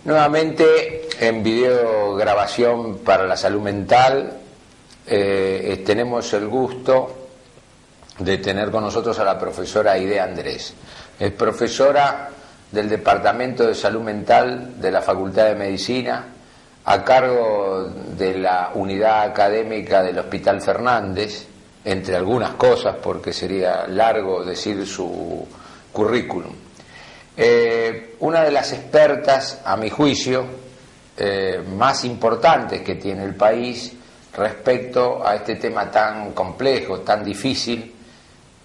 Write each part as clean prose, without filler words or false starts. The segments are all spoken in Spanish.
Nuevamente en videograbación para la salud mental tenemos el gusto de tener con nosotros a la profesora Aide Andrés. Es profesora del Departamento de Salud Mental de la Facultad de Medicina, a cargo de la unidad académica del Hospital Fernández, entre algunas cosas, porque sería largo decir su currículum. Una de las expertas, a mi juicio, más importantes que tiene el país respecto a este tema tan complejo, tan difícil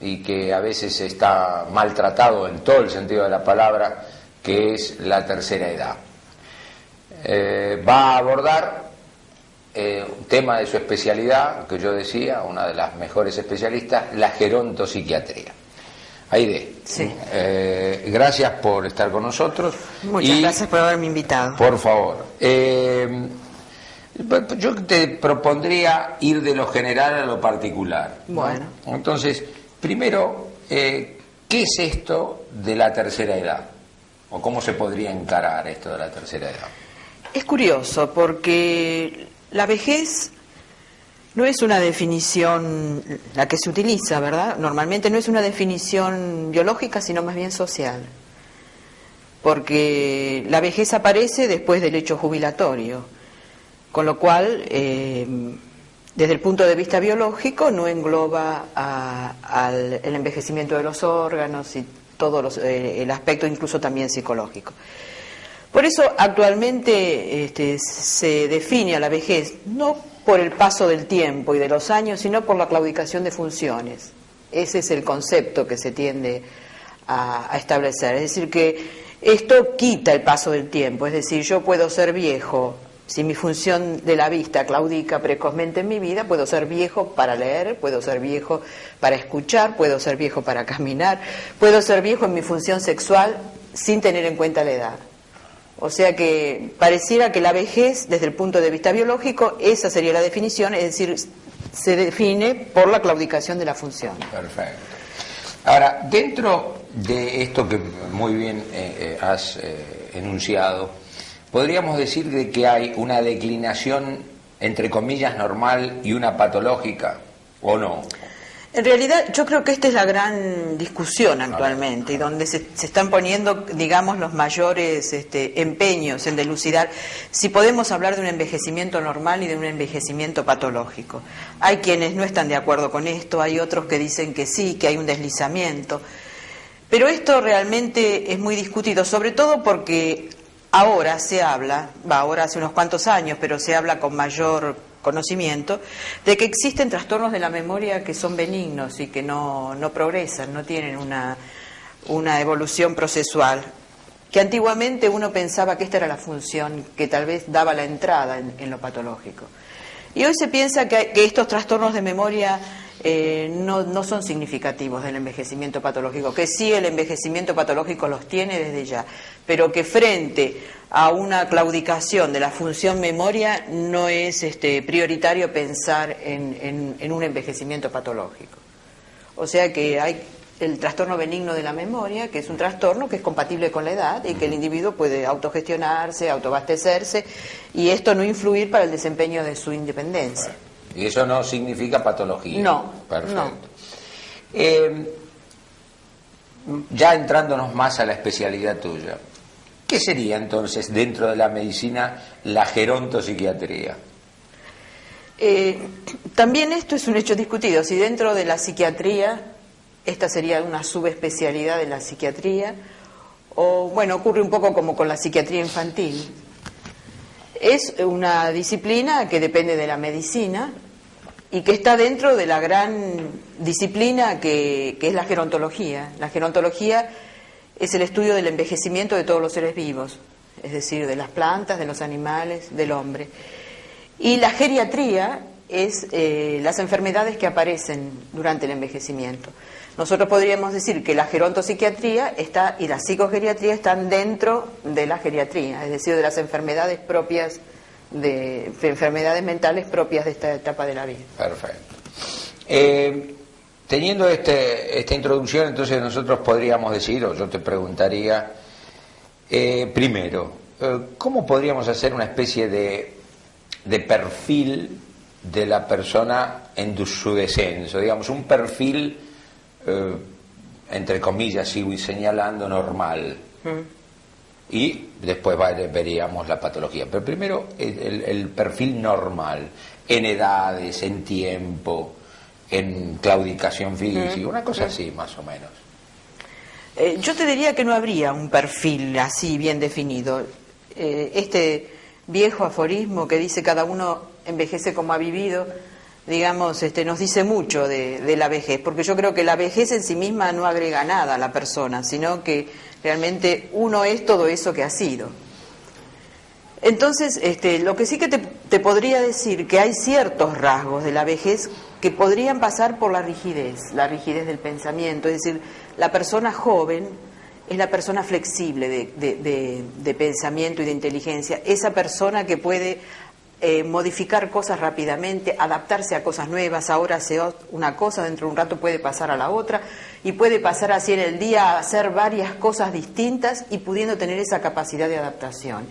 y que a veces está maltratado en todo el sentido de la palabra, que es la tercera edad. Va a abordar un tema de su especialidad, que yo decía, una de las mejores especialistas, la gerontopsiquiatría. Aide, sí. Gracias por estar con nosotros. Muchas gracias por haberme invitado. Por favor. Yo te propondría ir de lo general a lo particular. Bueno. ¿No? Entonces, primero, ¿qué es esto de la tercera edad? ¿O cómo se podría encarar esto de la tercera edad? Es curioso porque la vejez no es una definición, la que se utiliza, ¿verdad? Normalmente no es una definición biológica, sino más bien social. Porque la vejez aparece después del hecho jubilatorio, con lo cual, desde el punto de vista biológico, no engloba el envejecimiento de los órganos y todo el aspecto incluso también psicológico. Por eso actualmente se define a la vejez no por el paso del tiempo y de los años, sino por la claudicación de funciones. Ese es el concepto que se tiende a establecer. Es decir, que esto quita el paso del tiempo. Es decir, yo puedo ser viejo. Si mi función de la vista claudica precozmente en mi vida, puedo ser viejo para leer, puedo ser viejo para escuchar, puedo ser viejo para caminar, puedo ser viejo en mi función sexual sin tener en cuenta la edad. O sea que pareciera que la vejez, desde el punto de vista biológico, esa sería la definición, es decir, se define por la claudicación de la función. Perfecto. Ahora, dentro de esto que muy bien has enunciado, podríamos decir de que hay una declinación, entre comillas, normal y una patológica, ¿o no? En realidad, yo creo que esta es la gran discusión actualmente, y donde se están poniendo, digamos, los mayores empeños en dilucidar si podemos hablar de un envejecimiento normal y de un envejecimiento patológico. Hay quienes no están de acuerdo con esto, hay otros que dicen que sí, que hay un deslizamiento, pero esto realmente es muy discutido, sobre todo porque ahora se habla, ahora hace unos cuantos años, pero se habla con mayor conocimiento, de que existen trastornos de la memoria que son benignos y que no progresan, no tienen una evolución procesual, que antiguamente uno pensaba que esta era la función que tal vez daba la entrada en lo patológico. Y hoy se piensa que estos trastornos de memoria no son significativos del envejecimiento patológico, que sí el envejecimiento patológico los tiene desde ya, pero que frente a una claudicación de la función memoria no es prioritario pensar en un envejecimiento patológico. O sea que hay el trastorno benigno de la memoria, que es un trastorno que es compatible con la edad y que el individuo puede autogestionarse, autoabastecerse, y esto no influir para el desempeño de su independencia. Y eso no significa patología. No. Perfecto. No. Ya entrándonos más a la especialidad tuya, ¿qué sería entonces dentro de la medicina la gerontopsiquiatría? También esto es un hecho discutido. Si dentro de la psiquiatría, esta sería una subespecialidad de la psiquiatría, o bueno, ocurre un poco como con la psiquiatría infantil. Es una disciplina que depende de la medicina y que está dentro de la gran disciplina que es la gerontología. La gerontología es el estudio del envejecimiento de todos los seres vivos, es decir, de las plantas, de los animales, del hombre. Y la geriatría es las enfermedades que aparecen durante el envejecimiento. Nosotros podríamos decir que la gerontopsiquiatría y la psicogeriatría están dentro de la geriatría, es decir, de las enfermedades propias, de enfermedades mentales propias de esta etapa de la vida. Perfecto. Teniendo esta introducción, entonces nosotros podríamos decir, o yo te preguntaría, primero, ¿cómo podríamos hacer una especie de perfil de la persona en su descenso? Digamos, un perfil, entre comillas, sigo señalando, normal. Y después veríamos la patología. Pero primero el perfil normal, en edades, en tiempo, en claudicación física, una cosa así más o menos. Yo te diría que no habría un perfil así bien definido. Este viejo aforismo que dice cada uno envejece como ha vivido, digamos, nos dice mucho de la vejez, porque yo creo que la vejez en sí misma no agrega nada a la persona, sino que realmente uno es todo eso que ha sido. Entonces, lo que sí que te podría decir que hay ciertos rasgos de la vejez que podrían pasar por la rigidez del pensamiento, es decir, la persona joven es la persona flexible de pensamiento y de inteligencia, esa persona que puede modificar cosas rápidamente, adaptarse a cosas nuevas, ahora hace una cosa, dentro de un rato puede pasar a la otra, y puede pasar así en el día a hacer varias cosas distintas y pudiendo tener esa capacidad de adaptación.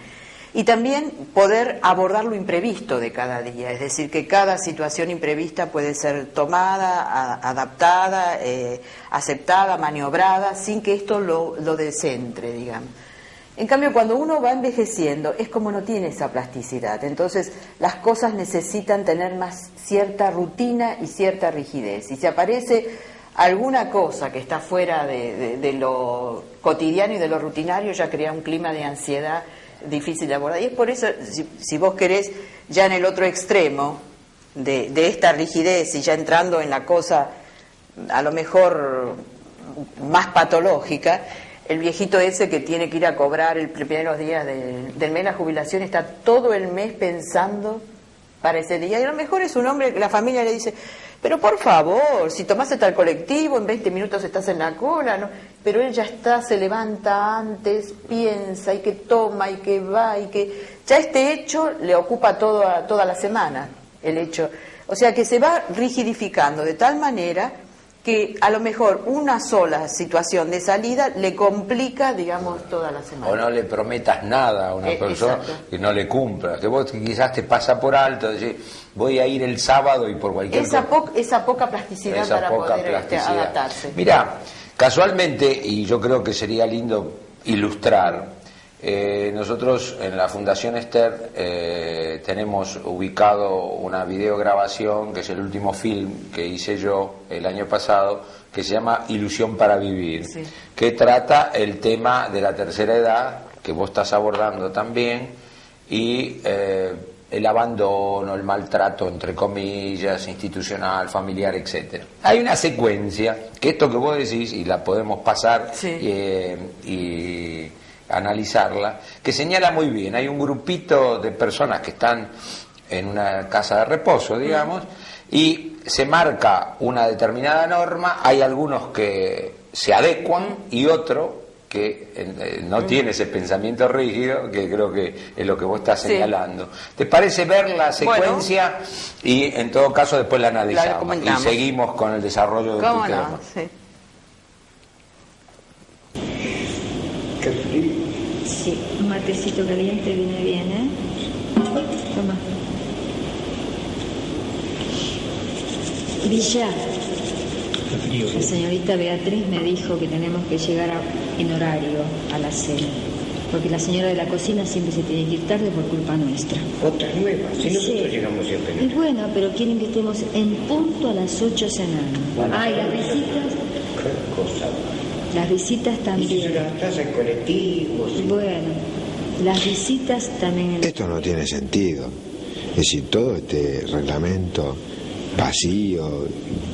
Y también poder abordar lo imprevisto de cada día, es decir, que cada situación imprevista puede ser tomada, adaptada, aceptada, maniobrada, sin que esto lo descentre, digamos. En cambio, cuando uno va envejeciendo, es como no tiene esa plasticidad. Entonces, las cosas necesitan tener más cierta rutina y cierta rigidez. Y si aparece alguna cosa que está fuera de lo cotidiano y de lo rutinario, ya crea un clima de ansiedad difícil de abordar. Y es por eso, si vos querés, ya en el otro extremo de esta rigidez y ya entrando en la cosa a lo mejor más patológica, el viejito ese que tiene que ir a cobrar el primeros días del mes la jubilación, está todo el mes pensando para ese día, y a lo mejor es un hombre que la familia le dice, pero por favor, si tomaste tal colectivo, en 20 minutos estás en la cola, ¿no? Pero él ya está, se levanta antes, piensa, y que toma, y que va, y que ya este hecho le ocupa toda la semana, el hecho. O sea que se va rigidificando de tal manera que a lo mejor una sola situación de salida le complica, digamos, toda la semana. O no le prometas nada a una persona exacto. que no le cumpla, que vos quizás te pasa por alto, decís, voy a ir el sábado y por cualquier cosa. Esa poca plasticidad para poder adaptarse. Mirá, casualmente, y yo creo que sería lindo ilustrar, nosotros en la Fundación Esther tenemos ubicado una videograbación que es el último film que hice yo el año pasado, que se llama Ilusión para Vivir, sí, que trata el tema de la tercera edad que vos estás abordando también, y el abandono, el maltrato, entre comillas, institucional, familiar, etcétera. Hay una secuencia que esto que vos decís, y la podemos pasar, sí, y analizarla, que señala muy bien. Hay un grupito de personas que están en una casa de reposo, digamos, y se marca una determinada norma, hay algunos que se adecuan y otro que no tiene ese pensamiento rígido, que creo que es lo que vos estás señalando. ¿Te parece ver la secuencia? Bueno, y en todo caso después la analizamos y seguimos con el desarrollo de tu tema? Sí. Sí, un matecito caliente viene bien, ¿eh? Toma. Villa, la señorita Beatriz me dijo que tenemos que llegar en horario a la cena, porque la señora de la cocina siempre se tiene que ir tarde por culpa nuestra. Otras nuevas, si nosotros llegamos siempre. Y bueno, pero quieren que estemos en punto a las 8 cenando. Bueno, y las visitas. ¿Qué cosa? Las visitas también. Y si se gastás en colectivos. Bueno, las visitas también. Esto no tiene sentido. Es decir, todo este reglamento vacío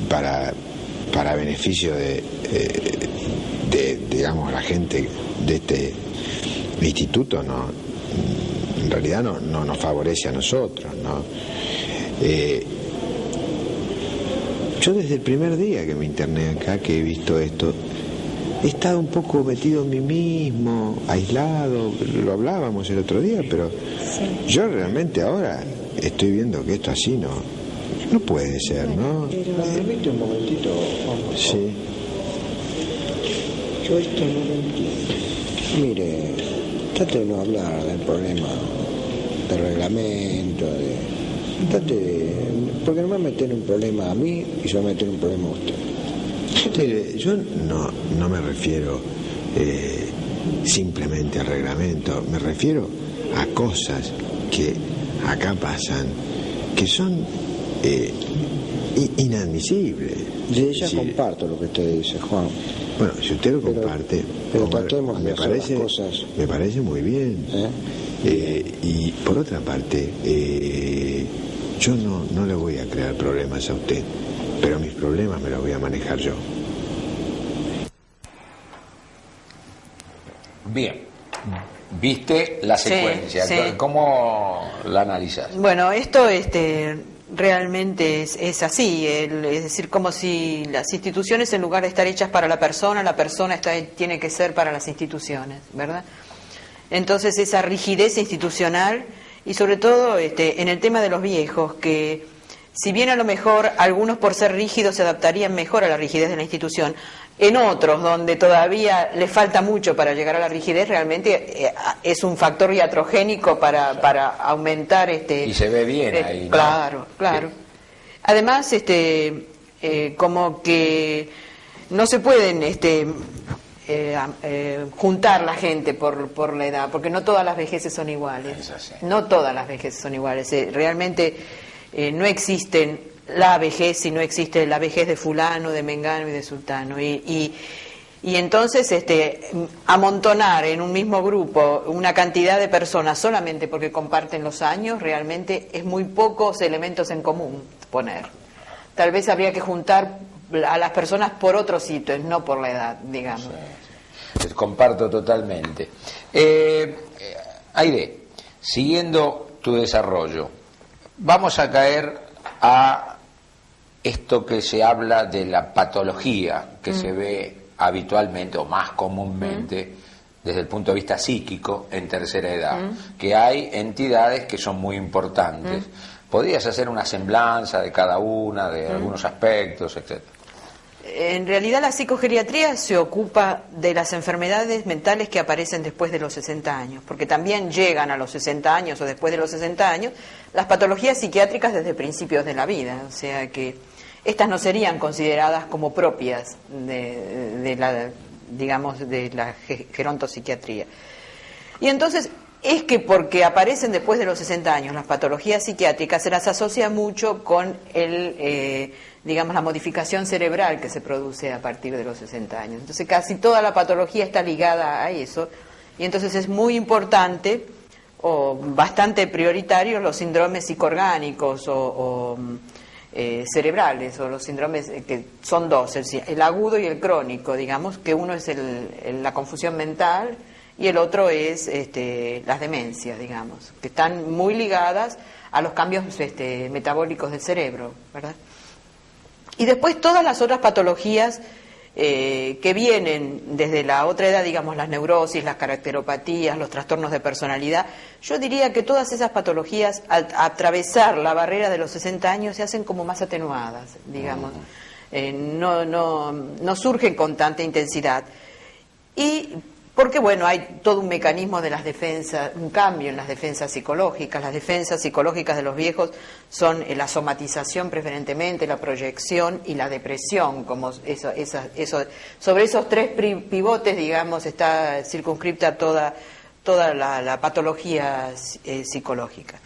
para beneficio de digamos, la gente de este instituto, no, en realidad no nos favorece a nosotros, ¿no? Yo desde el primer día que me interné acá, que he visto esto, he estado un poco metido en mí mismo, aislado, lo hablábamos el otro día, pero sí, yo realmente ahora estoy viendo que esto así no puede ser, ¿no? Permite un momentito, Juan. Sí. Yo esto no lo entiendo. Mire, Trate de no hablar del problema del reglamento, porque no me va a meter un problema a mí y se va a meter un problema a usted. Mire, yo no me refiero simplemente al reglamento, me refiero a cosas que acá pasan que son inadmisibles. Sí, ya Sí. comparto lo que usted dice, Juan. Bueno, si usted lo comparte, pero hombre, tratemos de hacer las cosas. Me parece muy bien. Y por otra parte, yo no le voy a crear problemas a usted, pero mis problemas me los voy a manejar yo. Bien, viste la Sí, secuencia, sí. ¿Cómo la analizas? Bueno, esto realmente es así, es decir, como si las instituciones, en lugar de estar hechas para la persona tiene que ser para las instituciones, ¿verdad? Entonces esa rigidez institucional y sobre todo en el tema de los viejos, que si bien a lo mejor algunos por ser rígidos se adaptarían mejor a la rigidez de la institución, en otros donde todavía le falta mucho para llegar a la rigidez, realmente es un factor iatrogénico para aumentar Y se ve bien ahí, ¿no? Claro. Sí. Además, como que no se pueden juntar la gente por la edad, porque no todas las vejeces son iguales. Es así. No todas las vejeces son iguales. Realmente no existen la vejez si no existe la vejez de fulano, de mengano y de sultano. Y entonces amontonar en un mismo grupo una cantidad de personas solamente porque comparten los años, realmente es muy pocos elementos en común poner. Tal vez habría que juntar a las personas por otros sitios, no por la edad, digamos. Sí. Comparto totalmente. Aide, siguiendo tu desarrollo, vamos a caer a esto que se habla de la patología que se ve habitualmente o más comúnmente desde el punto de vista psíquico en tercera edad, que hay entidades que son muy importantes. ¿Podrías hacer una semblanza de cada una, de algunos aspectos, etcétera? En realidad la psicogeriatría se ocupa de las enfermedades mentales que aparecen después de los 60 años, porque también llegan a los 60 años o después de los 60 años las patologías psiquiátricas desde principios de la vida, o sea que estas no serían consideradas como propias de la gerontopsiquiatría. Y entonces es que porque aparecen después de los 60 años las patologías psiquiátricas se las asocia mucho con la modificación cerebral que se produce a partir de los 60 años. Entonces casi toda la patología está ligada a eso y entonces es muy importante o bastante prioritario los síndromes psicoorgánicos o cerebrales o los síndromes que son dos, el agudo y el crónico, digamos, que uno es la confusión mental y el otro es las demencias, digamos, que están muy ligadas a los cambios metabólicos del cerebro, ¿verdad? Y después todas las otras patologías que vienen desde la otra edad, digamos, las neurosis, las caracteropatías, los trastornos de personalidad, yo diría que todas esas patologías, al atravesar la barrera de los 60 años, se hacen como más atenuadas, digamos, no surgen con tanta intensidad. Y porque, bueno, hay todo un mecanismo de las defensas, un cambio en las defensas psicológicas. Las defensas psicológicas de los viejos son la somatización preferentemente, la proyección y la depresión, como sobre esos tres pivotes, digamos, está circunscripta toda la patología psicológica.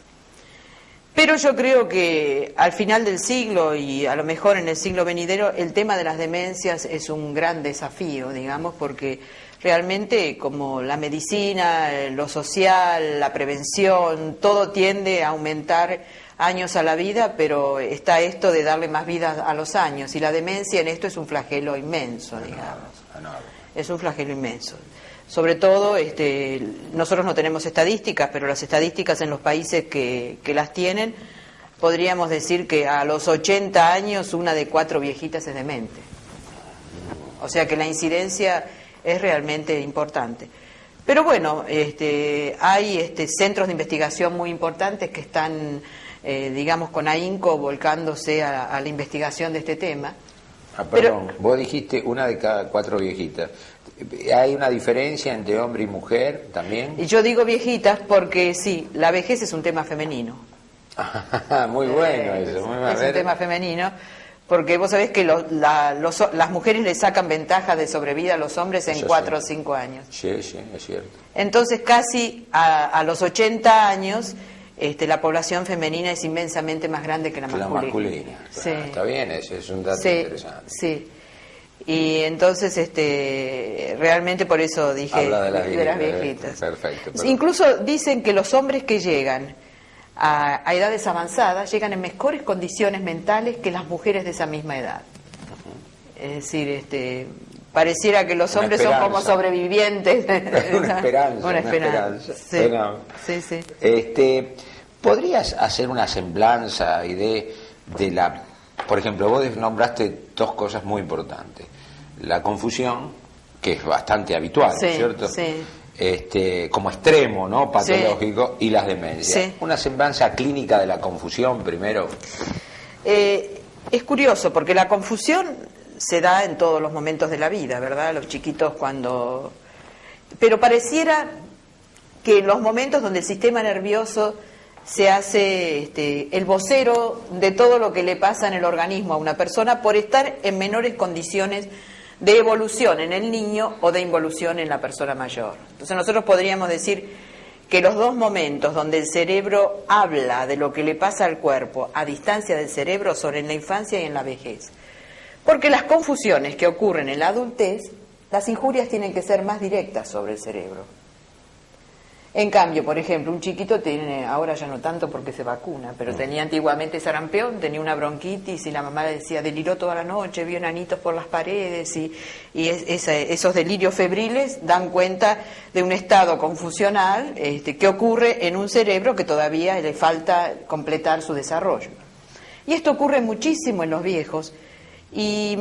Pero yo creo que al final del siglo y a lo mejor en el siglo venidero el tema de las demencias es un gran desafío, digamos, porque realmente como la medicina, lo social, la prevención, todo tiende a aumentar años a la vida, pero está esto de darle más vida a los años y la demencia en esto es un flagelo inmenso, digamos. Es un flagelo inmenso. Sobre todo, nosotros no tenemos estadísticas, pero las estadísticas en los países que las tienen, podríamos decir que a los 80 años una de 4 viejitas es demente. O sea que la incidencia es realmente importante. Pero bueno, hay centros de investigación muy importantes que están, digamos, con ahínco volcándose a la investigación de este tema. Perdón, vos dijiste una de cada 4 viejitas. ¿Hay una diferencia entre hombre y mujer también? Y yo digo viejitas porque sí, la vejez es un tema femenino. Muy bueno eso. Muy Es un tema femenino, porque vos sabés que las mujeres le sacan ventaja de sobrevida a los hombres en Eso 4 sí. o 5 años. Sí, sí, es cierto. Entonces casi a los 80 años la población femenina es inmensamente más grande que la masculina. Claro, Sí. está bien, ese es un dato Sí, interesante. sí. Y entonces realmente por eso dije Habla de las viejitas. Perfecto. Pero... Incluso dicen que los hombres que llegan a edades avanzadas llegan en mejores condiciones mentales que las mujeres de esa misma edad. Es decir, pareciera que los hombres son como sobrevivientes. Una esperanza. Una esperanza. Sí. Bueno, Sí, sí. ¿Podrías hacer una semblanza de la... Por ejemplo, vos nombraste 2 cosas muy importantes. La confusión, que es bastante habitual, Sí, ¿cierto? sí. Como extremo, ¿no? Patológico, y las demencias. Sí. Una semblanza clínica de la confusión primero. Es curioso, porque la confusión se da en todos los momentos de la vida, ¿verdad? Los chiquitos cuando... Pero pareciera que en los momentos donde el sistema nervioso se hace el vocero de todo lo que le pasa en el organismo a una persona por estar en menores condiciones de evolución en el niño o de involución en la persona mayor. Entonces nosotros podríamos decir que los 2 momentos donde el cerebro habla de lo que le pasa al cuerpo a distancia del cerebro son en la infancia y en la vejez. Porque las confusiones que ocurren en la adultez, las injurias tienen que ser más directas sobre el cerebro. En cambio, por ejemplo, un chiquito tiene, ahora ya no tanto porque se vacuna, pero tenía antiguamente sarampión, tenía una bronquitis y la mamá le decía, deliró toda la noche, vio enanitos por las paredes y esos delirios febriles dan cuenta de un estado confusional que ocurre en un cerebro que todavía le falta completar su desarrollo. Y esto ocurre muchísimo en los viejos y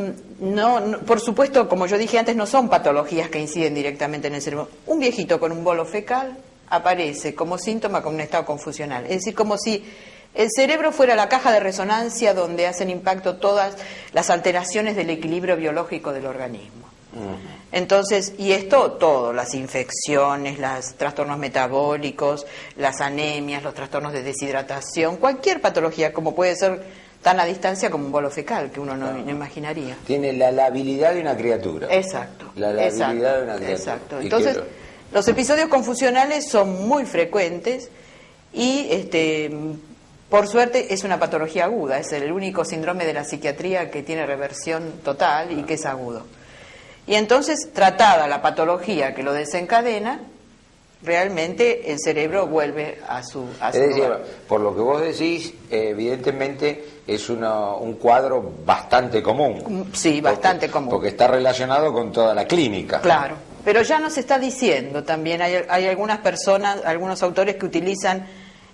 por supuesto, como yo dije antes, no son patologías que inciden directamente en el cerebro. Un viejito con un bolo fecal aparece como síntoma con un estado confusional. Es decir, como si el cerebro fuera la caja de resonancia donde hacen impacto todas las alteraciones del equilibrio biológico del organismo. Entonces, y esto todo, las infecciones, los trastornos metabólicos, las anemias, los trastornos de deshidratación, cualquier patología, como puede ser tan a distancia como un bolo fecal, que uno no imaginaría. Tiene la labilidad de una criatura. Exacto. La labilidad de una criatura. Exacto. Entonces, los episodios confusionales son muy frecuentes y, por suerte, es una patología aguda. Es el único síndrome de la psiquiatría que tiene reversión total y que es agudo. Y entonces, tratada la patología que lo desencadena, realmente el cerebro vuelve a su decir, lugar. por lo que vos decís, evidentemente es un cuadro bastante común. Sí, bastante común. Porque está relacionado con toda la clínica. Claro, pero ya nos está diciendo también, hay algunas personas, algunos autores que utilizan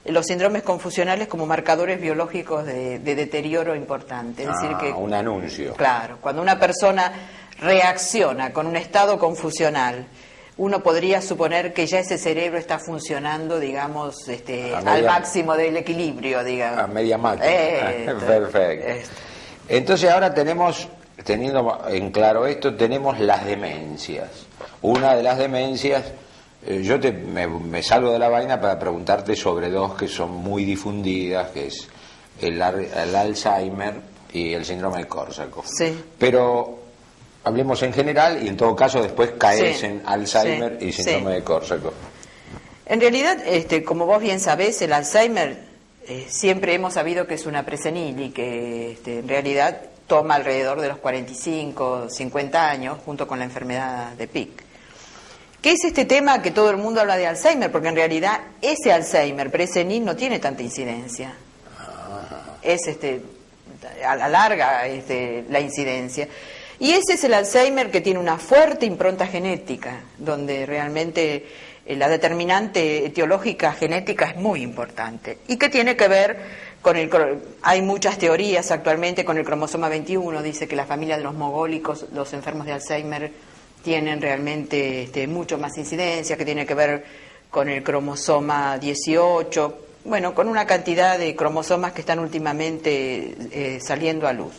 los síndromes confusionales como marcadores biológicos de deterioro importante. Es decir que, un anuncio. Claro, cuando una persona reacciona con un estado confusional, uno podría suponer que ya ese cerebro está funcionando, digamos, al máximo del equilibrio, digamos. A media máquina. Perfecto. Entonces ahora teniendo en claro esto, tenemos las demencias. Una de las demencias, yo me salgo de la vaina para preguntarte sobre 2 que son muy difundidas, que es el Alzheimer y el síndrome de Korsakoff. Sí. Pero hablemos en general y en todo caso después caes en Alzheimer y síndrome de Korsakoff. En realidad, como vos bien sabés, el Alzheimer siempre hemos sabido que es una presenil y que en realidad toma alrededor de los 45, 50 años junto con la enfermedad de Pick. ¿Qué es este tema que todo el mundo habla de Alzheimer? Porque en realidad ese Alzheimer presenil no tiene tanta incidencia. Es a la larga la incidencia. Y ese es el Alzheimer que tiene una fuerte impronta genética, donde realmente la determinante etiológica genética es muy importante y que tiene que ver con hay muchas teorías actualmente con el cromosoma 21, dice que la familia de los mogólicos, los enfermos de Alzheimer, tienen realmente mucho más incidencia, que tiene que ver con el cromosoma 18, bueno, con una cantidad de cromosomas que están últimamente saliendo a luz.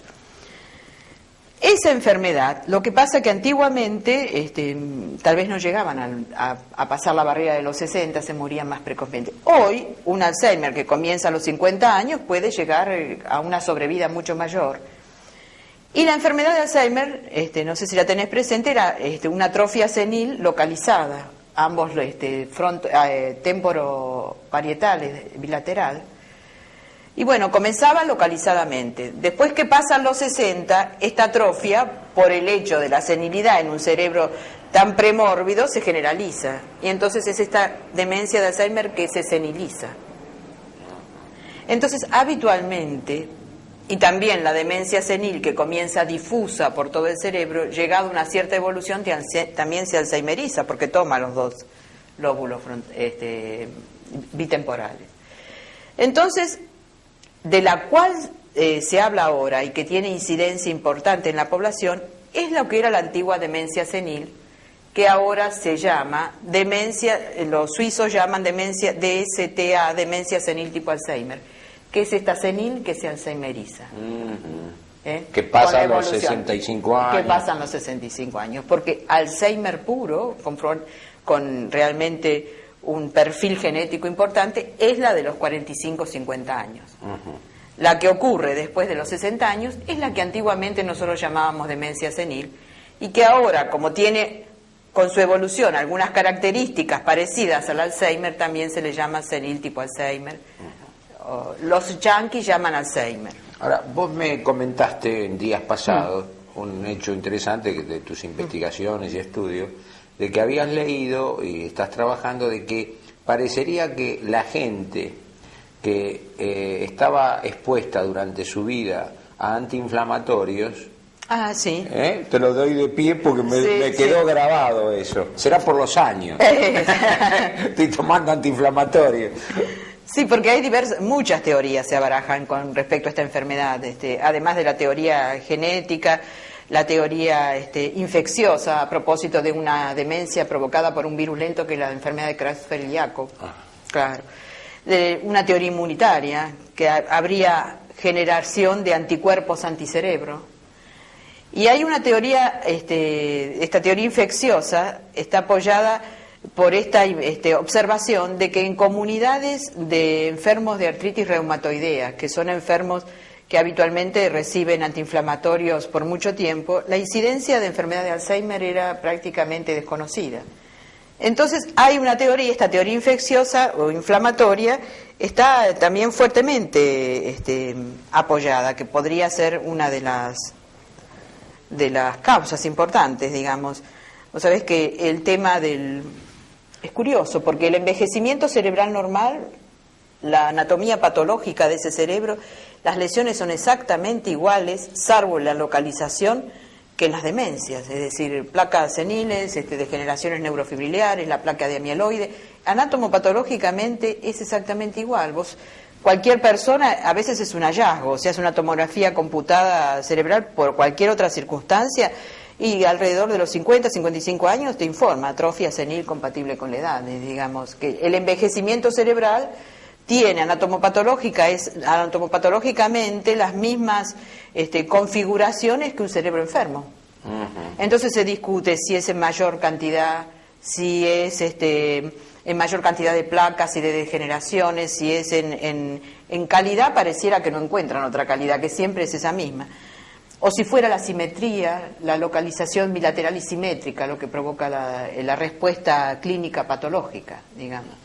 esa enfermedad, lo que pasa que antiguamente tal vez no llegaban a pasar la barrera de los 60, se morían más precozmente. Hoy, un Alzheimer que comienza a los 50 años puede llegar a una sobrevida mucho mayor. Y la enfermedad de Alzheimer, no sé si la tenés presente, era una atrofia senil localizada, ambos temporoparietales, bilateral. Y bueno, comenzaba localizadamente. Después que pasan los 60, esta atrofia, por el hecho de la senilidad en un cerebro tan premórbido, se generaliza. Y entonces es esta demencia de Alzheimer que se seniliza. Entonces, habitualmente, y también la demencia senil que comienza difusa por todo el cerebro, llegado a una cierta evolución, también se alzheimeriza, porque toma los dos lóbulos bitemporales. Entonces, de la cual se habla ahora y que tiene incidencia importante en la población, es lo que era la antigua demencia senil, que ahora se llama demencia, los suizos llaman demencia DSTA, demencia senil tipo Alzheimer, que es esta senil que se alzheimeriza. Que pasa a los 65 años. Que pasan los 65 años, porque Alzheimer puro, con realmente un perfil genético importante, es la de los 45-50 años. La que ocurre después de los 60 años es la que antiguamente nosotros llamábamos demencia senil, y que ahora, como tiene con su evolución algunas características parecidas al Alzheimer, también se le llama senil tipo Alzheimer. Los yanquis llaman Alzheimer. Ahora, vos me comentaste en días pasados un hecho interesante de tus investigaciones y estudios, de que habías leído y estás trabajando, de que parecería que la gente que estaba expuesta durante su vida a antiinflamatorios, sí. Te lo doy de pie porque me quedó grabado eso. Será por los años. Estoy tomando antiinflamatorios. Sí, porque hay muchas teorías se barajan con respecto a esta enfermedad, además de la teoría genética, la teoría infecciosa a propósito de una demencia provocada por un virus lento, que es la enfermedad de Creutzfeldt-Jakob. Claro. Una teoría inmunitaria, que habría generación de anticuerpos anticerebro. Y hay una teoría, esta teoría infecciosa está apoyada por esta observación de que en comunidades de enfermos de artritis reumatoidea, que son enfermos que habitualmente reciben antiinflamatorios por mucho tiempo, la incidencia de enfermedad de Alzheimer era prácticamente desconocida. Entonces hay una teoría, esta teoría infecciosa o inflamatoria está también fuertemente apoyada, que podría ser una de las causas importantes, digamos. Vos sabés que el tema es curioso, porque el envejecimiento cerebral normal, la anatomía patológica de ese cerebro, las lesiones son exactamente iguales, salvo la localización, que en las demencias, es decir, placas seniles, degeneraciones neurofibrilares, la placa de amiloide. Anatomopatológicamente es exactamente igual. Cualquier persona, a veces es un hallazgo, o sea, es una tomografía computada cerebral por cualquier otra circunstancia, y alrededor de los 50, 55 años te informa atrofia senil compatible con la edad. Digamos que el envejecimiento cerebral tiene anatomopatológicamente las mismas configuraciones que un cerebro enfermo. Entonces se discute si es en mayor cantidad, si es en mayor cantidad de placas y de degeneraciones, si es en calidad, pareciera que no encuentran otra calidad, que siempre es esa misma. O si fuera la simetría, la localización bilateral y simétrica, lo que provoca la respuesta clínica patológica, digamos.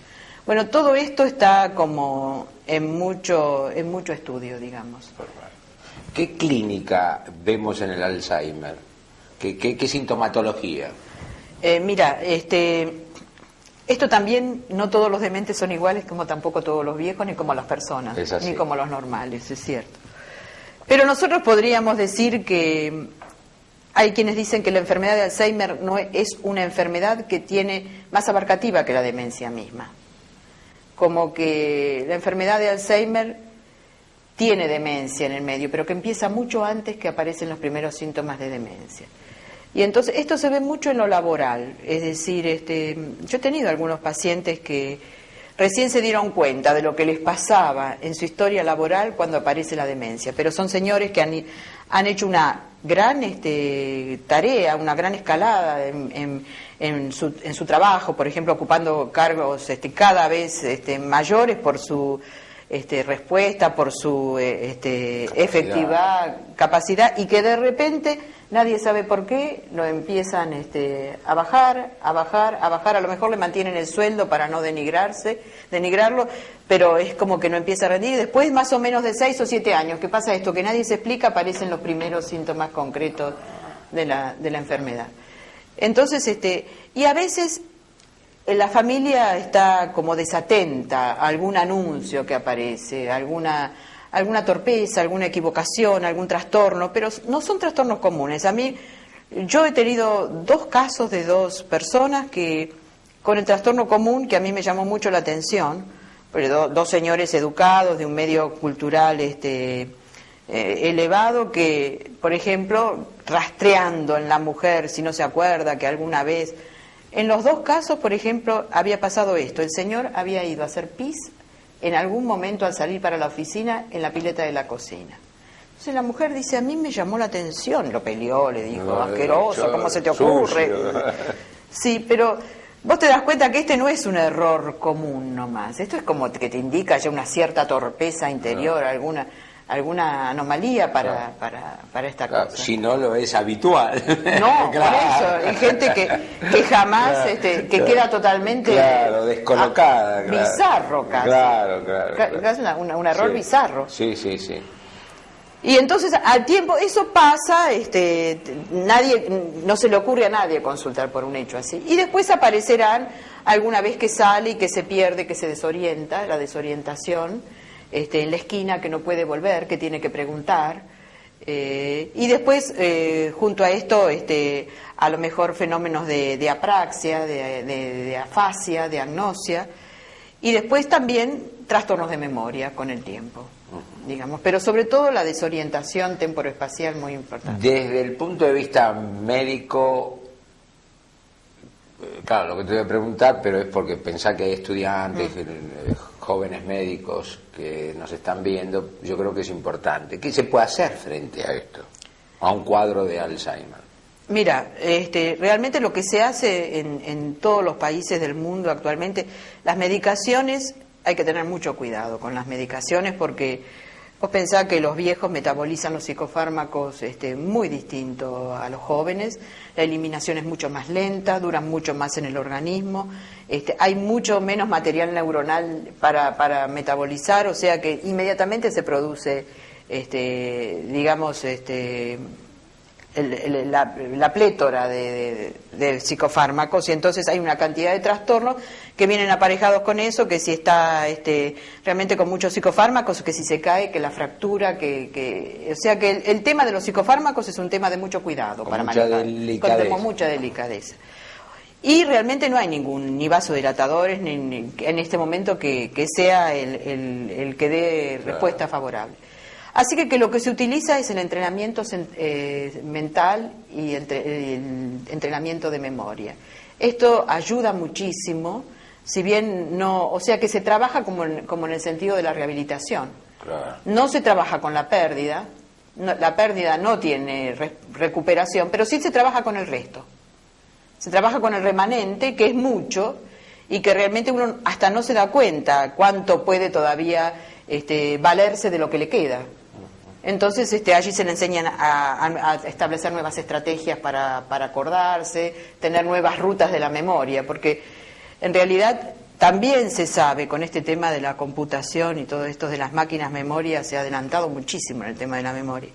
Bueno, todo esto está como en mucho estudio, digamos. ¿Qué clínica vemos en el Alzheimer? ¿Qué sintomatología? Mira, esto también, no todos los dementes son iguales, como tampoco todos los viejos, ni como las personas, ni como los normales, es cierto. Pero nosotros podríamos decir que hay quienes dicen que la enfermedad de Alzheimer no es una enfermedad que tiene más abarcativa que la demencia misma. Como que la enfermedad de Alzheimer tiene demencia en el medio, pero que empieza mucho antes que aparecen los primeros síntomas de demencia. Y entonces esto se ve mucho en lo laboral, es decir, yo he tenido algunos pacientes que recién se dieron cuenta de lo que les pasaba en su historia laboral cuando aparece la demencia, pero son señores que han hecho una gran tarea, una gran escalada en su trabajo, por ejemplo, ocupando cargos cada vez mayores por su respuesta, por su efectiva capacidad, y que de repente nadie sabe por qué lo empiezan a bajar, a lo mejor le mantienen el sueldo para no denigrarlo, pero es como que no empieza a rendir, y después más o menos de 6 o 7 años que pasa esto, que nadie se explica, aparecen los primeros síntomas concretos de la enfermedad. Entonces, y a veces la familia está como desatenta a algún anuncio que aparece, alguna torpeza, alguna equivocación, algún trastorno, pero no son trastornos comunes. Yo he tenido 2 casos de 2 personas que con el trastorno común, que a mí me llamó mucho la atención, pero 2 señores educados de un medio cultural elevado, que, por ejemplo, rastreando en la mujer, si no se acuerda, que alguna vez... En los 2 casos, por ejemplo, había pasado esto. El señor había ido a hacer pis en algún momento al salir para la oficina en la pileta de la cocina. Entonces la mujer dice, a mí me llamó la atención, lo peleó, le dijo, asqueroso, ¿cómo se te ocurre? Sí, pero vos te das cuenta que no es un error común nomás. Esto es como que te indica ya una cierta torpeza interior, alguna anomalía para esta cosa. Si no lo es habitual. No, por eso, hay gente que jamás, que queda totalmente... Claro, descolocada. Bizarro casi. Claro. Un error bizarro. Sí. Y entonces, al tiempo, eso pasa, no se le ocurre a nadie consultar por un hecho así. Y después aparecerán alguna vez que sale y que se pierde, que se desorienta, la desorientación, en la esquina, que no puede volver, que tiene que preguntar, y después junto a esto a lo mejor fenómenos de apraxia, de afasia, de agnosia, y después también trastornos de memoria con el tiempo, digamos, pero sobre todo la desorientación temporoespacial muy importante. Desde el punto de vista médico, claro, lo que te voy a preguntar, pero es porque pensá que hay estudiantes, jóvenes médicos que nos están viendo, yo creo que es importante. ¿Qué se puede hacer frente a esto? A un cuadro de Alzheimer. Mira, realmente lo que se hace en todos los países del mundo actualmente, las medicaciones, hay que tener mucho cuidado con las medicaciones, porque vos pensás que los viejos metabolizan los psicofármacos muy distinto a los jóvenes, la eliminación es mucho más lenta, duran mucho más en el organismo, hay mucho menos material neuronal para metabolizar, o sea que inmediatamente se produce, digamos, la plétora de psicofármacos, y entonces hay una cantidad de trastornos que vienen aparejados con eso, que si está realmente con muchos psicofármacos, que si se cae, que la fractura, o sea que el tema de los psicofármacos es un tema de mucho cuidado para manejar, con mucha delicadeza. Y realmente no hay ni vasodilatadores ni en este momento que sea el que dé respuesta favorable. Así que lo que se utiliza es el entrenamiento mental y el entrenamiento de memoria. Esto ayuda muchísimo, si bien no, o sea que se trabaja como en el sentido de la rehabilitación. Claro. No se trabaja con la pérdida, la pérdida no tiene recuperación, pero sí se trabaja con el resto. Se trabaja con el remanente, que es mucho, y que realmente uno hasta no se da cuenta cuánto puede todavía valerse de lo que le queda. Entonces allí se le enseñan a establecer nuevas estrategias para acordarse, tener nuevas rutas de la memoria, porque en realidad también se sabe con este tema de la computación y todo esto de las máquinas memoria, se ha adelantado muchísimo en el tema de la memoria,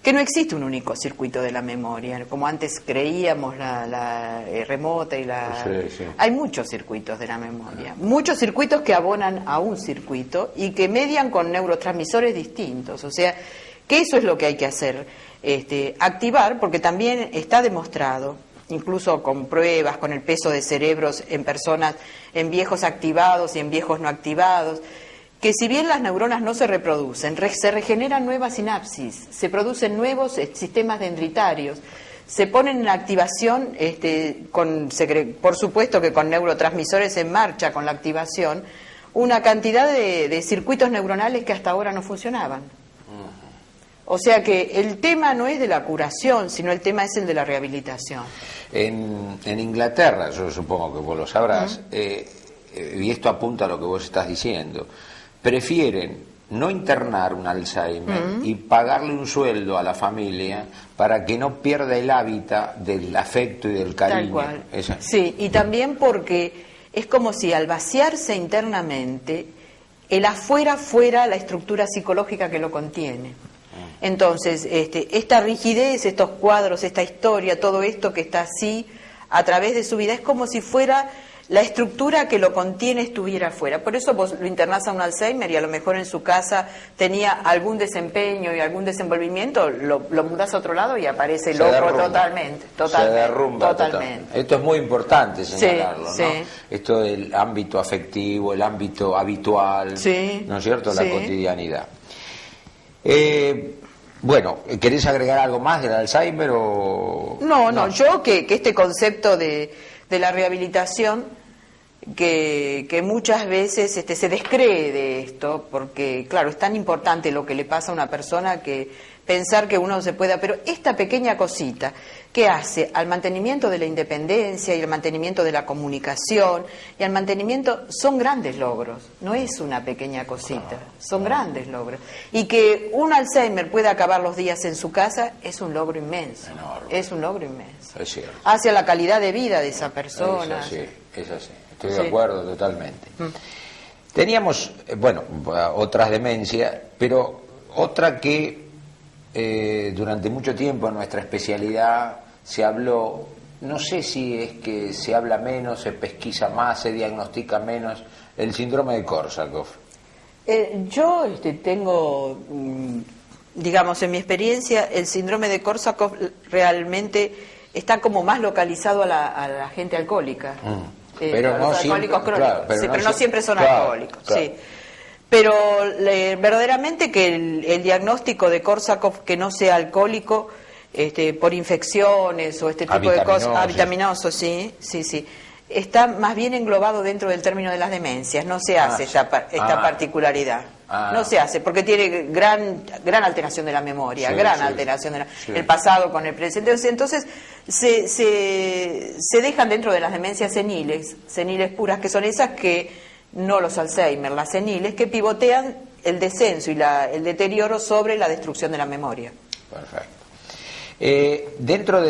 que no existe un único circuito de la memoria, como antes creíamos, la remota y la... Sí. Hay muchos circuitos de la memoria, muchos circuitos que abonan a un circuito y que median con neurotransmisores distintos, o sea, que eso es lo que hay que hacer, activar, porque también está demostrado, incluso con pruebas, con el peso de cerebros en personas, en viejos activados y en viejos no activados, que si bien las neuronas no se reproducen, se regeneran nuevas sinapsis, se producen nuevos sistemas dendritarios, se ponen en activación, por supuesto que con neurotransmisores en marcha, con la activación, una cantidad de circuitos neuronales que hasta ahora no funcionaban. O sea que el tema no es de la curación, sino el tema es el de la rehabilitación. En Inglaterra, yo supongo que vos lo sabrás, y esto apunta a lo que vos estás diciendo, prefieren no internar un Alzheimer y pagarle un sueldo a la familia para que no pierda el hábitat del afecto y del cariño. Tal cual. Sí, y también porque es como si al vaciarse internamente, el afuera fuera la estructura psicológica que lo contiene. Entonces, esta rigidez, estos cuadros, esta historia, todo esto que está así a través de su vida, es como si fuera la estructura que lo contiene estuviera afuera. Por eso vos lo internás a un Alzheimer y a lo mejor en su casa tenía algún desempeño y algún desenvolvimiento, lo mudás a otro lado y aparece loco totalmente. Se derrumba totalmente. Esto es muy importante señalarlo, sí, ¿no? sí. Esto del ámbito afectivo, el ámbito habitual, sí, ¿no es cierto? La sí. cotidianidad. Bueno, ¿querés agregar algo más del Alzheimer o...? No, yo que este concepto de la rehabilitación, que muchas veces se descree de esto, porque claro, es tan importante lo que le pasa a una persona que pensar que uno se pueda, pero esta pequeña cosita que hace al mantenimiento de la independencia y al mantenimiento de la comunicación y al mantenimiento, son grandes logros, no es una pequeña cosita, son grandes logros. Y que un Alzheimer pueda acabar los días en su casa es un logro inmenso, enorme. Es un logro inmenso. Es cierto. Hacia la calidad de vida de esa persona. Es así. Estoy de acuerdo totalmente. Teníamos, otras demencias, pero otra que durante mucho tiempo en nuestra especialidad se habló, no sé si es que se habla menos, se pesquisa más, se diagnostica menos, el síndrome de Korsákov. Yo tengo, digamos, en mi experiencia, el síndrome de Korsákov realmente está como más localizado a la gente alcohólica. Pero no los siempre, alcohólicos crónicos, claro, pero no siempre son claro, alcohólicos. claro. Sí. Pero verdaderamente que el diagnóstico de Korsákov que no sea alcohólico, por infecciones o este tipo de cosas, vitaminosos, sí, está más bien englobado dentro del término de las demencias. No se hace esta particularidad. No se hace, porque tiene gran alteración de la memoria, alteración de el pasado con el presente. Entonces, se dejan dentro de las demencias seniles puras, que son esas que, no los Alzheimer, las seniles, que pivotean el descenso y el deterioro sobre la destrucción de la memoria. Perfecto. Dentro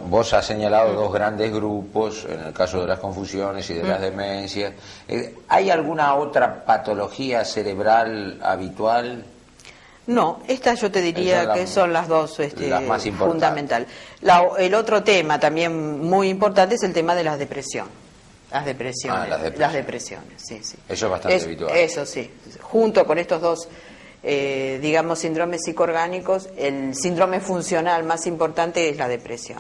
vos has señalado dos grandes grupos, en el caso de las confusiones y de las demencias. ¿Hay alguna otra patología cerebral habitual? No, estas yo te diría que son las dos las más fundamentales. El otro tema también muy importante es el tema de las depresiones. Las depresiones, sí. Eso es bastante habitual. Eso sí, junto con estos dos síndromes psicoorgánicos, el síndrome funcional más importante es la depresión.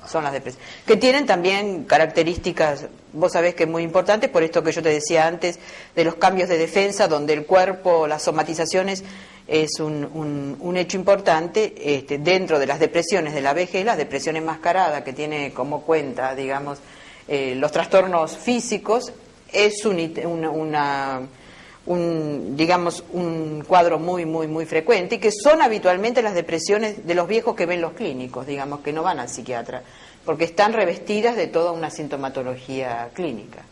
Son las depresiones. Que tienen también características, vos sabés que es muy importante, por esto que yo te decía antes, de los cambios de defensa, donde el cuerpo, las somatizaciones, es un hecho importante dentro de las depresiones de la vejez, las depresiones enmascaradas, que tiene como cuenta, digamos, los trastornos físicos, es un cuadro muy frecuente, y que son habitualmente las depresiones de los viejos que ven los clínicos, digamos, que no van al psiquiatra, porque están revestidas de toda una sintomatología clínica.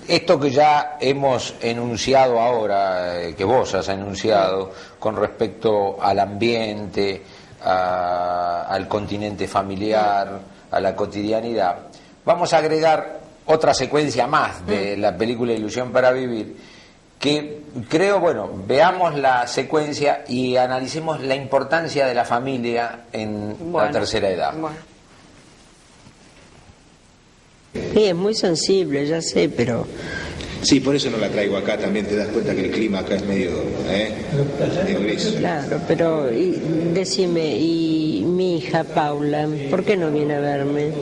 Esto que ya hemos enunciado ahora, que vos has enunciado, con respecto al ambiente, al continente familiar, a la cotidianidad, vamos a agregar otra secuencia más de la película Ilusión para Vivir, que creo, veamos la secuencia y analicemos la importancia de la familia en la tercera edad. Sí, es muy sensible, ya sé, pero... Sí, por eso no la traigo acá, también te das cuenta que el clima acá es medio gris. Claro, pero decime, ¿y mi hija Paula, por qué no viene a verme?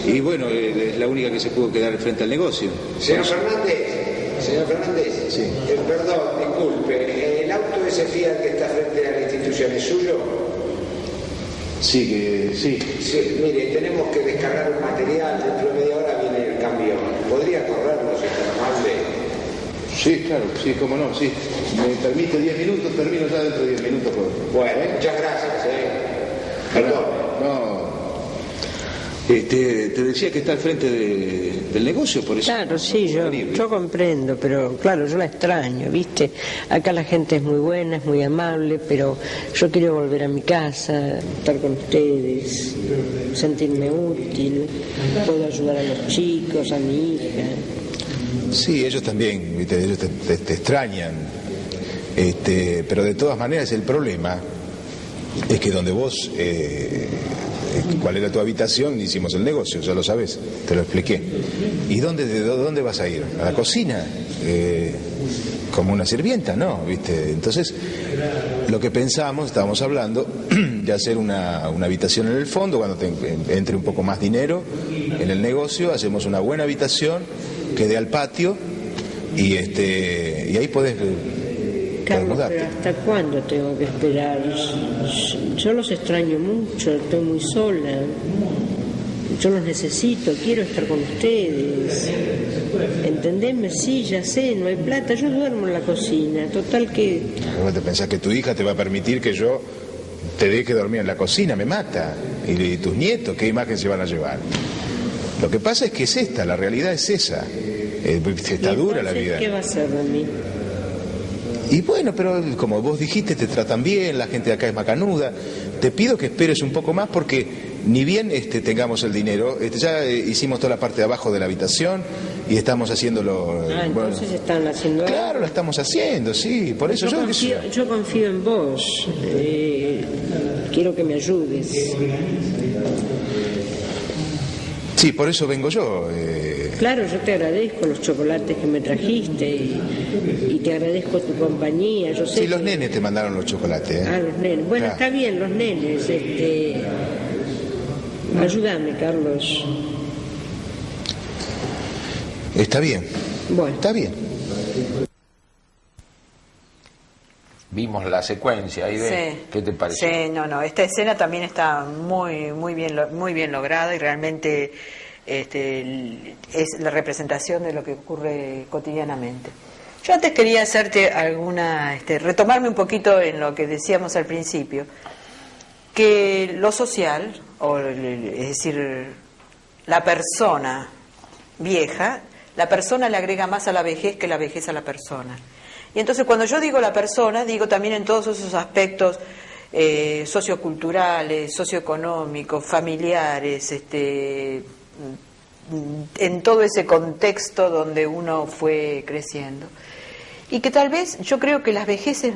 Y bueno, es la única que se pudo quedar frente al negocio. Señor Fernández, sí. Perdón, disculpe, ¿el auto ese Fiat que está frente a la institución es suyo? Sí. Sí, mire, tenemos que descargar un material, dentro de media hora viene el camión. ¿Podría correrlo, si es tan amable? Sí, claro, sí, cómo no, sí. Me permite 10 minutos, termino ya dentro de 10 minutos. Bueno, muchas gracias. Perdón. No. Te decía que está al frente del negocio, por eso. Claro, sí, yo comprendo, pero claro, yo la extraño, ¿viste? Acá la gente es muy buena, es muy amable, pero yo quiero volver a mi casa, estar con ustedes, sentirme útil, puedo ayudar a los chicos, a mi hija. Sí, ellos también, ¿viste? Ellos te extrañan, pero de todas maneras el problema es que donde vos, cuál era tu habitación, hicimos el negocio, ya lo sabes, te lo expliqué. ¿Y de dónde vas a ir? ¿A la cocina? Como una sirvienta, ¿no? ¿Viste? Entonces, lo que pensamos, estábamos hablando de hacer una habitación en el fondo, cuando entre un poco más dinero en el negocio, hacemos una buena habitación que dé al patio y ahí podés Carlos, pero ¿hasta cuándo tengo que esperar? Yo los extraño mucho, estoy muy sola. Yo los necesito, quiero estar con ustedes. ¿Entendeme? Sí, ya sé, no hay plata. Yo duermo en la cocina. Total que... ¿Vos te pensás que tu hija te va a permitir que yo te deje dormir en la cocina? Me mata. ¿Y tus nietos qué imagen se van a llevar? Lo que pasa es que es esta, la realidad es esa. Está dura la vida. ¿Qué va a hacer de mí? Y bueno, pero como vos dijiste, te tratan bien, la gente de acá es macanuda. Te pido que esperes un poco más porque ni bien tengamos el dinero, ya hicimos toda la parte de abajo de la habitación y estamos haciéndolo. Entonces están haciendo algo. Claro, lo estamos haciendo, sí, por eso yo confío en vos. Quiero que me ayudes. Sí, por eso vengo yo. Claro, yo te agradezco los chocolates que me trajiste y te agradezco tu compañía. Yo sé sí, los nenes te mandaron los chocolates. Los nenes. Bueno, claro. Está bien, los nenes. Ayúdame, Carlos. Está bien. Bueno. Está bien. Vimos la secuencia ahí Sí. ¿Qué te pareció? Sí, no, esta escena también está muy bien lograda y realmente es la representación de lo que ocurre cotidianamente. Yo antes quería hacerte retomarme un poquito en lo que decíamos al principio, que lo social, es decir, la persona vieja, la persona le agrega más a la vejez que la vejez a la persona. Y entonces cuando yo digo la persona, digo también en todos esos aspectos socioculturales, socioeconómicos, familiares, en todo ese contexto donde uno fue creciendo. Y que tal vez yo creo que las vejeces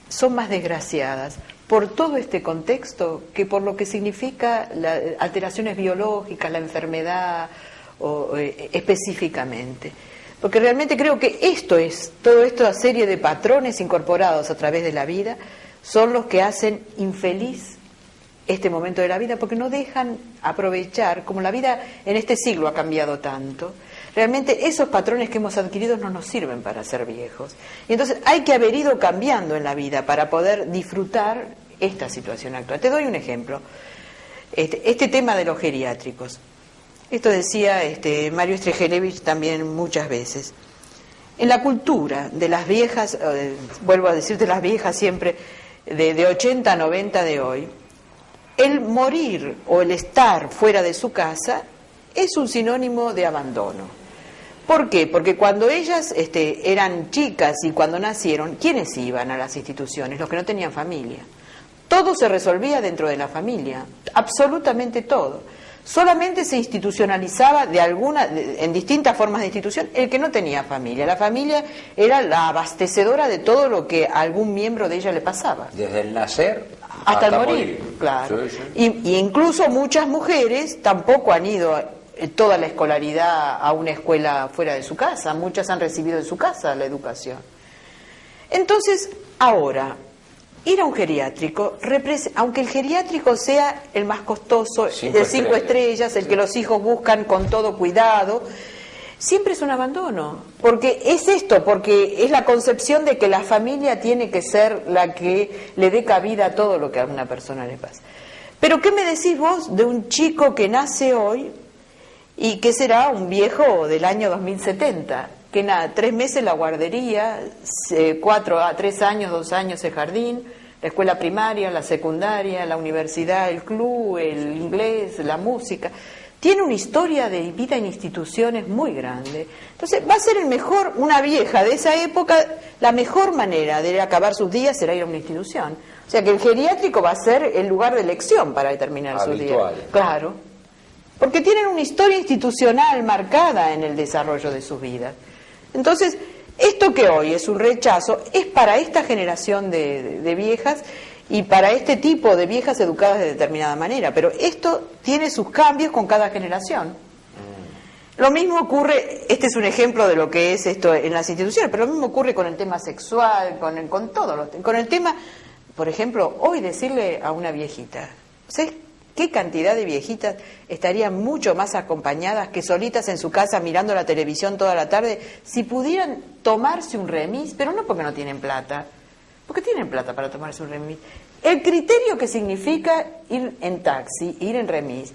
son más desgraciadas por todo este contexto que por lo que significa las alteraciones biológicas, la enfermedad específicamente. Porque realmente creo que toda esta serie de patrones incorporados a través de la vida son los que hacen infeliz este momento de la vida, porque no dejan aprovechar, como la vida en este siglo ha cambiado tanto, realmente esos patrones que hemos adquirido no nos sirven para ser viejos. Y entonces hay que haber ido cambiando en la vida para poder disfrutar esta situación actual. Te doy un ejemplo. Este tema de los geriátricos. Esto decía Mario Strejelevich también muchas veces. En la cultura de las viejas, vuelvo a decirte las viejas siempre, de 80 a 90 de hoy, el morir o el estar fuera de su casa es un sinónimo de abandono. ¿Por qué? Porque cuando ellas eran chicas y cuando nacieron, ¿quiénes iban a las instituciones? Los que no tenían familia. Todo se resolvía dentro de la familia, absolutamente todo. Solamente se institucionalizaba en distintas formas de institución el que no tenía familia. La familia era la abastecedora de todo lo que a algún miembro de ella le pasaba. Desde el nacer hasta el morir. Claro. Sí, sí. Y incluso muchas mujeres tampoco han ido toda la escolaridad a una escuela fuera de su casa. Muchas han recibido en su casa la educación. Entonces, ahora, ir a un geriátrico, aunque el geriátrico sea el más costoso, de 5 estrellas, el que los hijos buscan con todo cuidado, siempre es un abandono. Porque porque es la concepción de que la familia tiene que ser la que le dé cabida a todo lo que a una persona le pasa. Pero ¿qué me decís vos de un chico que nace hoy y que será un viejo del año 2070? que nada, 3 meses la guardería, 3 años, 2 años el jardín, la escuela primaria, la secundaria, la universidad, el club, el inglés, la música. Tiene una historia de vida en instituciones muy grande. Entonces va a ser una vieja de esa época, la mejor manera de acabar sus días será ir a una institución. O sea que el geriátrico va a ser el lugar de elección para determinar sus días. Claro, porque tienen una historia institucional marcada en el desarrollo de sus vidas. Entonces, esto que hoy es un rechazo es para esta generación de viejas y para este tipo de viejas educadas de determinada manera, pero esto tiene sus cambios con cada generación. Lo mismo ocurre, este es un ejemplo de lo que es esto en las instituciones, pero lo mismo ocurre con el tema sexual, con todo, con el tema, por ejemplo, hoy decirle a una viejita, ¿sabes qué cantidad de viejitas estarían mucho más acompañadas que solitas en su casa mirando la televisión toda la tarde si pudieran tomarse un remis, pero no porque no tienen plata, porque tienen plata para tomarse un remis. El criterio que significa ir en taxi, ir en remis,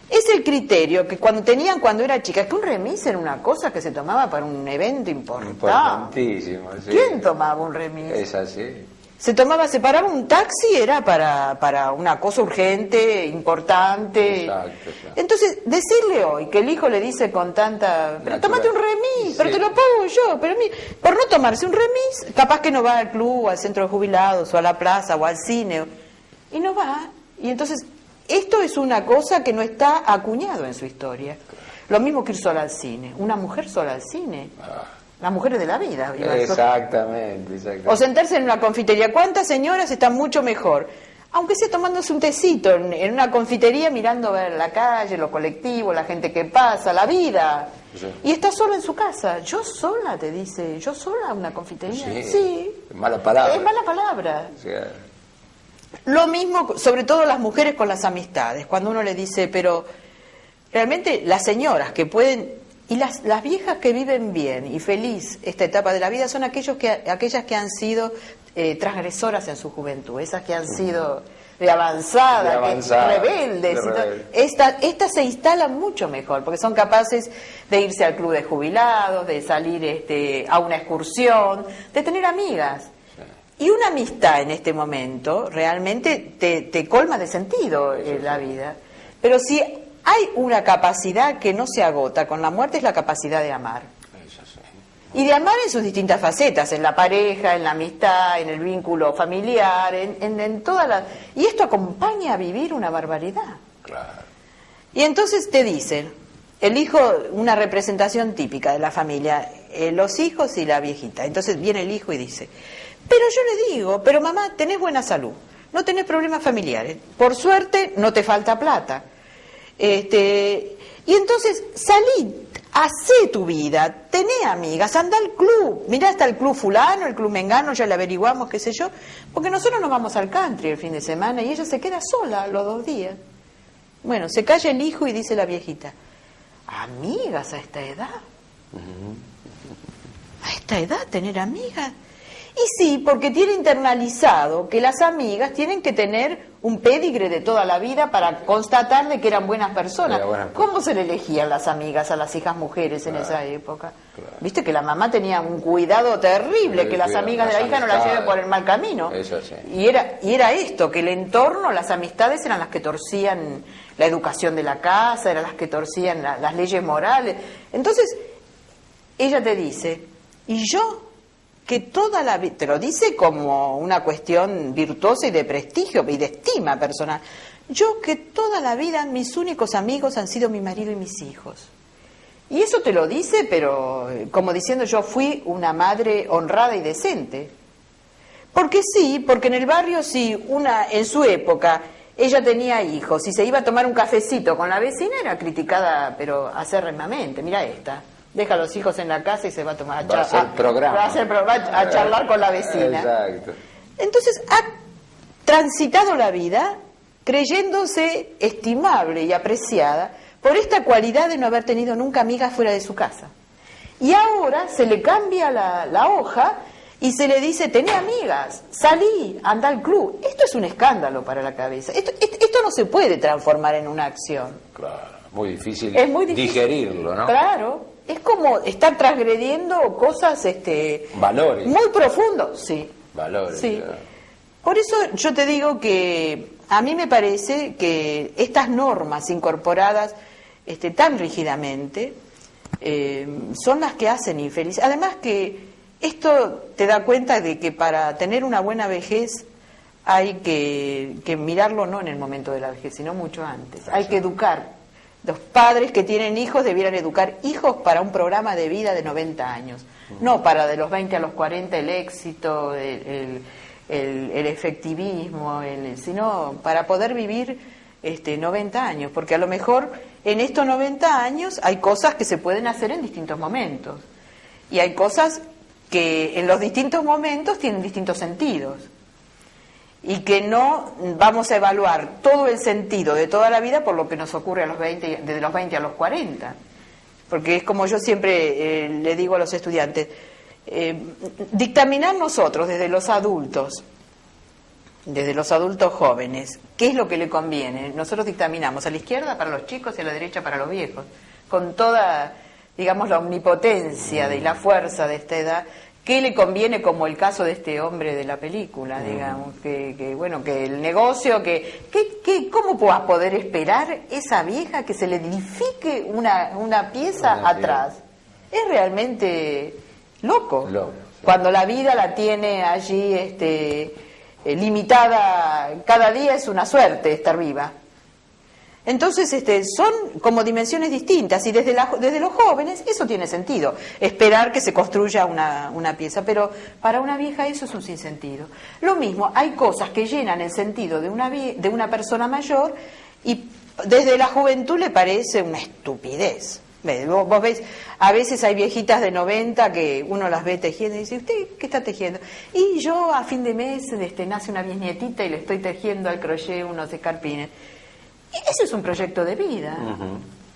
es el criterio que cuando era chica, que un remis era una cosa que se tomaba para un evento importante. Importantísimo, sí. ¿Quién tomaba un remis? Es así. Se paraba un taxi, era para una cosa urgente, importante. Exacto. Entonces, decirle hoy que el hijo le dice con tanta, pero tómate un remis, pero te lo pago yo, pero por no tomarse un remis, capaz que no va al club, o al centro de jubilados, o a la plaza, o al cine, y no va. Y entonces, esto es una cosa que no está acuñado en su historia. Lo mismo que ir sola al cine, una mujer sola al cine. Las mujeres de la vida. Exactamente. O sentarse en una confitería. ¿Cuántas señoras están mucho mejor? Aunque sea tomándose un tecito en una confitería, mirando ver la calle, los colectivos, la gente que pasa, la vida. Sí. Y está sola en su casa. Yo sola, te dice. ¿Yo sola en una confitería? Sí. Mala palabra. Es mala palabra. Sí. Lo mismo, sobre todo las mujeres con las amistades. Cuando uno le dice, pero realmente las señoras que pueden... Y las viejas que viven bien y feliz esta etapa de la vida son aquellas que han sido transgresoras en su juventud, esas que han sido de avanzada, rebeldes. Estas se instalan mucho mejor, porque son capaces de irse al club de jubilados, de salir a una excursión, de tener amigas. Y una amistad en este momento realmente te colma de sentido la vida. Pero si hay una capacidad que no se agota con la muerte, es la capacidad de amar. Y de amar en sus distintas facetas, en la pareja, en la amistad, en el vínculo familiar, en toda la... Y esto acompaña a vivir una barbaridad. Claro. Y entonces te dicen, el hijo, una representación típica de la familia, los hijos y la viejita. Entonces viene el hijo y dice, pero yo le digo, pero mamá, tenés buena salud, no tenés problemas familiares, por suerte no te falta plata. Y entonces salí, hacé tu vida, tené amigas, anda al club, mirá hasta el club fulano, el club mengano, ya le averiguamos, qué sé yo, porque nosotros nos vamos al country el fin de semana y ella se queda sola los 2 días. Bueno, se calla el hijo y dice la viejita, ¿amigas a esta edad? ¿A esta edad tener amigas? Y sí, porque tiene internalizado que las amigas tienen que tener un pedigre de toda la vida para constatar de que eran buenas personas. ¿Cómo se le elegían las amigas a las hijas mujeres en esa época? Claro. Viste que la mamá tenía un cuidado terrible, que las amigas de la hija no la lleven por el mal camino. Eso sí. Y era esto, que el entorno, las amistades eran las que torcían la educación de la casa, eran las que torcían las leyes morales. Entonces, ella te dice, ¿y yo? Que toda la vida, te lo dice como una cuestión virtuosa y de prestigio y de estima personal, yo que toda la vida mis únicos amigos han sido mi marido y mis hijos. Y eso te lo dice, pero como diciendo yo fui una madre honrada y decente. Porque sí, porque en el barrio sí, en su época ella tenía hijos y se iba a tomar un cafecito con la vecina, era criticada pero acérrimamente, mira esta. Deja a los hijos en la casa y se va a tomar va a charlar con la vecina. Exacto. Entonces ha transitado la vida creyéndose estimable y apreciada por esta cualidad de no haber tenido nunca amigas fuera de su casa. Y ahora se le cambia la hoja y se le dice, tené amigas, salí, anda al club. Esto es un escándalo para la cabeza. Esto no se puede transformar en una acción. Claro, muy difícil, es muy difícil digerirlo, ¿no? Claro. es como estar transgrediendo cosas valores muy profundos, sí. Valores. Sí. Claro. Por eso yo te digo que a mí me parece que estas normas incorporadas tan rígidamente son las que hacen infeliz. Además que esto te da cuenta de que para tener una buena vejez hay que mirarlo no en el momento de la vejez, sino mucho antes. Hay que educar. Los padres que tienen hijos debieran educar hijos para un programa de vida de 90 años, no para de los 20 a los 40 el éxito, el efectivismo, sino para poder vivir 90 años, porque a lo mejor en estos 90 años hay cosas que se pueden hacer en distintos momentos y hay cosas que en los distintos momentos tienen distintos sentidos. Y que no vamos a evaluar todo el sentido de toda la vida por lo que nos ocurre a los 20, desde los 20 a los 40. Porque es como yo siempre le digo a los estudiantes, dictaminar nosotros desde los adultos jóvenes, ¿qué es lo que le conviene? Nosotros dictaminamos a la izquierda para los chicos y a la derecha para los viejos, con toda, digamos, la omnipotencia y la fuerza de esta edad. ¿Qué le conviene, como el caso de este hombre de la película, digamos, que el negocio, ¿cómo vas a poder esperar esa vieja que se le edifique una pieza atrás? Es realmente loco. Cuando la vida la tiene allí limitada, cada día es una suerte estar viva. Entonces son como dimensiones distintas y desde los jóvenes eso tiene sentido, esperar que se construya una pieza, pero para una vieja eso es un sinsentido. Lo mismo, hay cosas que llenan el sentido de una persona mayor y desde la juventud le parece una estupidez. Vos ves, a veces hay viejitas de 90 que uno las ve tejiendo y dice, ¿usted qué está tejiendo? Y yo a fin de mes nace una bisnietita y le estoy tejiendo al crochet unos escarpines. Y ese es un proyecto de vida.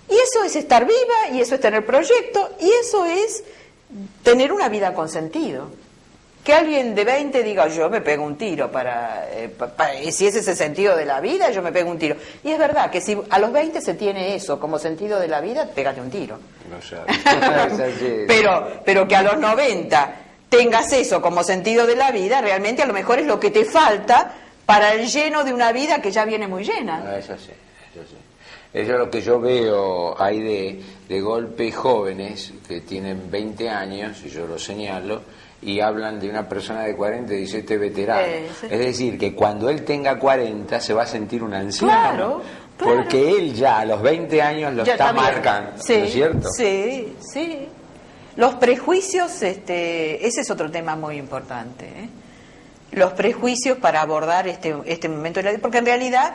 Y eso es estar viva, y eso es tener proyecto, y eso es tener una vida con sentido. Que alguien de 20 diga, yo me pego un tiro y si ese es el sentido de la vida, yo me pego un tiro. Y es verdad que si a los 20 se tiene eso como sentido de la vida, pégate un tiro. pero que a los 90 tengas eso como sentido de la vida, realmente a lo mejor es lo que te falta para el lleno de una vida que ya viene muy llena. Eso sí. Eso es lo que yo veo. Hay de golpe jóvenes que tienen 20 años, y yo lo señalo, y hablan de una persona de 40 y dice, este veterano. Sí. Es decir, que cuando él tenga 40 se va a sentir un anciano. Claro. Porque él ya a los 20 años lo está marcando, sí, ¿no es cierto? Sí. Los prejuicios, ese es otro tema muy importante, Los prejuicios para abordar este momento de la vida, porque en realidad,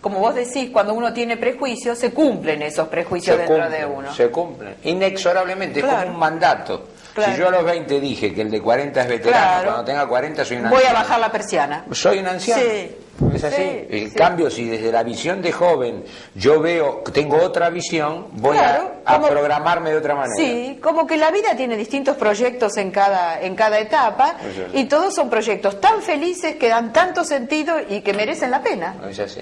como vos decís, cuando uno tiene prejuicios, se cumplen esos prejuicios de uno. Se cumplen, inexorablemente, Claro. es como un mandato. Claro. Si yo a los 20 dije que el de 40 es veterano, Claro. cuando tenga 40 soy un Voy anciano. a bajar la persiana. Soy un anciano. Sí. Es así. Sí, En sí. cambio, si desde la visión de joven yo veo, tengo otra visión, voy Claro, a como- programarme de otra manera. Sí, como que la vida tiene distintos proyectos en cada etapa, Eso es. y todos son proyectos tan felices que dan tanto sentido y que merecen la pena. Es así.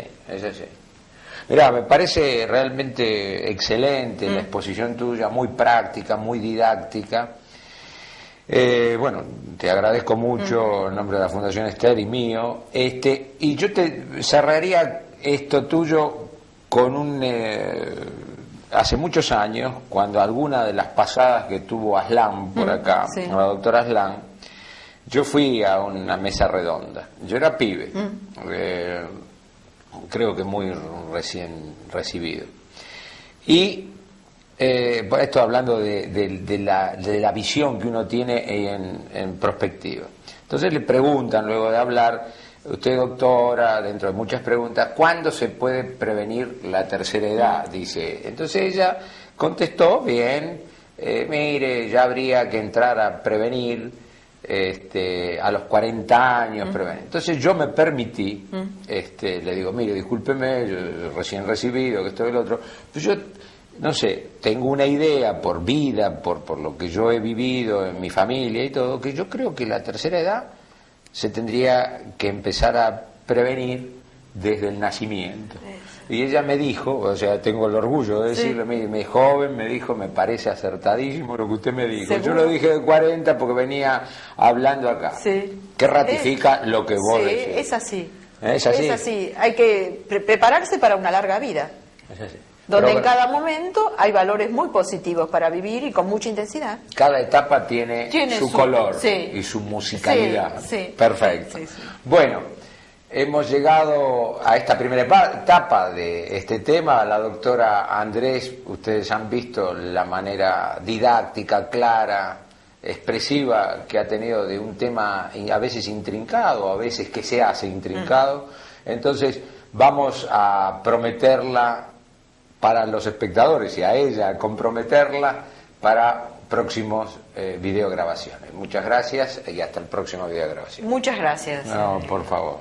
Mirá, me parece realmente excelente la exposición tuya, muy práctica, muy didáctica. Bueno, te agradezco mucho en nombre de la Fundación Esther y mío. Y yo te cerraría esto tuyo con hace muchos años, cuando alguna de las pasadas que tuvo Aslan por acá, sí. la doctora Aslan, yo fui a una mesa redonda. Yo era pibe, creo que muy recién recibido. Y esto hablando de la visión que uno tiene en perspectiva. Entonces le preguntan, luego de hablar, usted doctora, dentro de muchas preguntas, ¿cuándo se puede prevenir la tercera edad? Dice. Entonces ella contestó, bien, mire, ya habría que entrar a prevenir a los 40 años. Prevenir. Entonces yo me permití, le digo, mire, discúlpeme, yo recién recibido, que esto y lo otro, pues yo no sé, tengo una idea por vida, por lo que yo he vivido en mi familia y todo, que yo creo que la tercera edad se tendría que empezar a prevenir desde el nacimiento. Y ella me dijo, o sea, tengo el orgullo de decirlo, mi joven me dijo, me parece acertadísimo lo que usted me dijo. ¿Seguro? Yo lo dije de 40 porque venía hablando acá. Sí. Que ratifica lo que vos decís. Es así. ¿Es así? Es así. Hay que prepararse para una larga vida. Es así. Donde Pero en cada momento hay valores muy positivos para vivir y con mucha intensidad. cada etapa tiene su color y su musicalidad. Sí. Perfecto. Sí, sí. Bueno, hemos llegado a esta primera etapa de este tema. La doctora Andrés, ustedes han visto la manera didáctica, clara, expresiva que ha tenido de un tema a veces intrincado, a veces que se hace intrincado. Entonces vamos a prometerla para los espectadores y a ella a comprometerla para próximos videograbaciones. Muchas gracias y hasta el próximo videograbación. Muchas gracias. No, por favor.